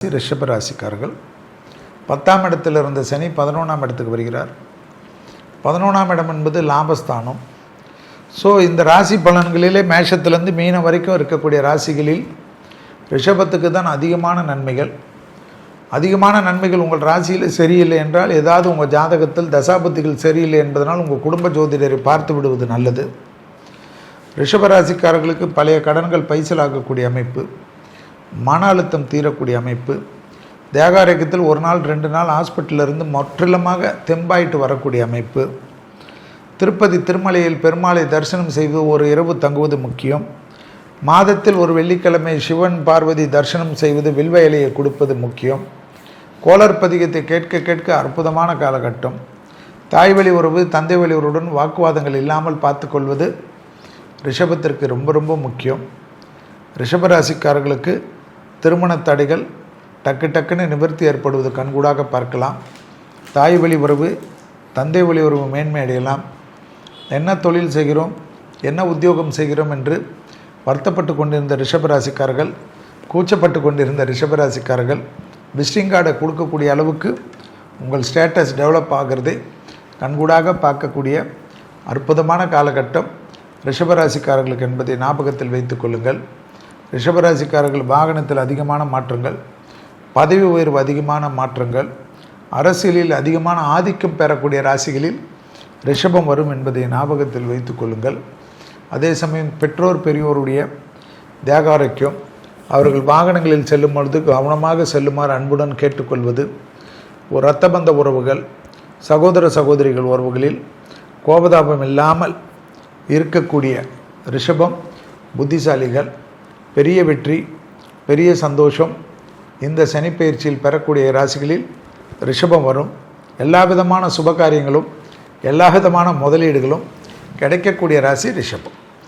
ரிஷப ராசிக்காரர்கள் 10ஆம் இடத்தில் இருந்த சனி 11ஆம் இடத்துக்கு வருகிறார். 11ஆம் இடம் என்பது லாபஸ்தானம். ஸோ இந்த ராசி பலன்களிலே மேஷத்திலேருந்து மீனம் வரைக்கும் இருக்கக்கூடிய ராசிகளில் ரிஷபத்துக்கு தான் அதிகமான நன்மைகள் உங்கள் ராசியில் சரியில்லை என்றால், ஏதாவது உங்கள் ஜாதகத்தில் தசாபத்திகள் சரியில்லை என்பதனால் உங்கள் குடும்ப ஜோதிடரை பார்த்து விடுவது நல்லது. ரிஷபராசிக்காரர்களுக்கு பழைய கடன்கள் பைசலாகக்கூடிய அமைப்பு, மன அழுத்தம் தீரக்கூடிய அமைப்பு, தேக ஆரோக்கியத்தில் 1 நாள் 2 நாள் ஹாஸ்பிட்டலிருந்து முற்றிலுமாக தெம்பாயிட்டு வரக்கூடிய அமைப்பு, திருப்பதி திருமலையில் பெருமாளை தரிசனம் செய்து ஒரு இரவு தங்குவது முக்கியம், மாதத்தில் ஒரு வெள்ளிக்கிழமை சிவன் பார்வதி தரிசனம் செய்வது, வில்வ இலையை கொடுப்பது முக்கியம், கோளர் பதிகத்தை கேட்க கேட்க அற்புதமான காலகட்டம், தாய் வழி உறவு தந்தை வழி உறவுடன் வாக்குவாதங்கள் இல்லாமல் பார்த்து கொள்வது ரிஷபத்திற்கு ரொம்ப ரொம்ப முக்கியம். ரிஷபராசிக்காரர்களுக்கு திருமண தடைகள் டக்குன்னு நிவர்த்தி ஏற்படுவது கண்கூடாக பார்க்கலாம். தாய் வழி உறவு தந்தை வழி உறவு மேன்மை அடையலாம். என்ன தொழில் செய்கிறோம், என்ன உத்தியோகம் செய்கிறோம் என்று வருத்தப்பட்டு கொண்டிருந்த ரிஷபராசிக்காரர்கள், கூச்சப்பட்டு கொண்டிருந்த ரிஷபராசிக்காரர்கள் விசிட்டிங் கார்டை கொடுக்கக்கூடிய அளவுக்கு உங்கள் ஸ்டேட்டஸ் டெவலப் ஆகிறதை கண்கூடாக பார்க்கக்கூடிய அற்புதமான காலகட்டம் ரிஷபராசிக்காரர்களுக்கு என்பதை ஞாபகத்தில் வைத்து கொள்ளுங்கள். ரிஷபராசிக்காரர்கள் வாகனத்தில் அதிகமான மாற்றங்கள், பதவி உயர்வு அதிகமான மாற்றங்கள், அரசியலில் அதிகமான ஆதிக்கம் பெறக்கூடிய ராசிகளில் ரிஷபம் வரும் என்பதை ஞாபகத்தில் வைத்து கொள்ளுங்கள். அதே சமயம் பெற்றோர் பெரியோருடைய தேக ஆரோக்கியம், அவர்கள் வாகனங்களில் செல்லும் பொழுது கவனமாக செல்லுமாறு அன்புடன் கேட்டுக்கொள்வது, ஒரு இரத்தபந்த உறவுகள், சகோதர சகோதரிகள் உறவுகளில் கோபதாபம் இல்லாமல் இருக்கக்கூடிய ரிஷபம் புத்திசாலிகள். பெரிய வெற்றி, பெரிய சந்தோஷம் இந்த சனிப்பெயர்ச்சியில் பெறக்கூடிய ராசிகளில் ரிஷபம் வரும். எல்லா விதமான சுபகாரியங்களும் எல்லா விதமான முதலீடுகளும் கிடைக்கக்கூடிய ராசி ரிஷபம்.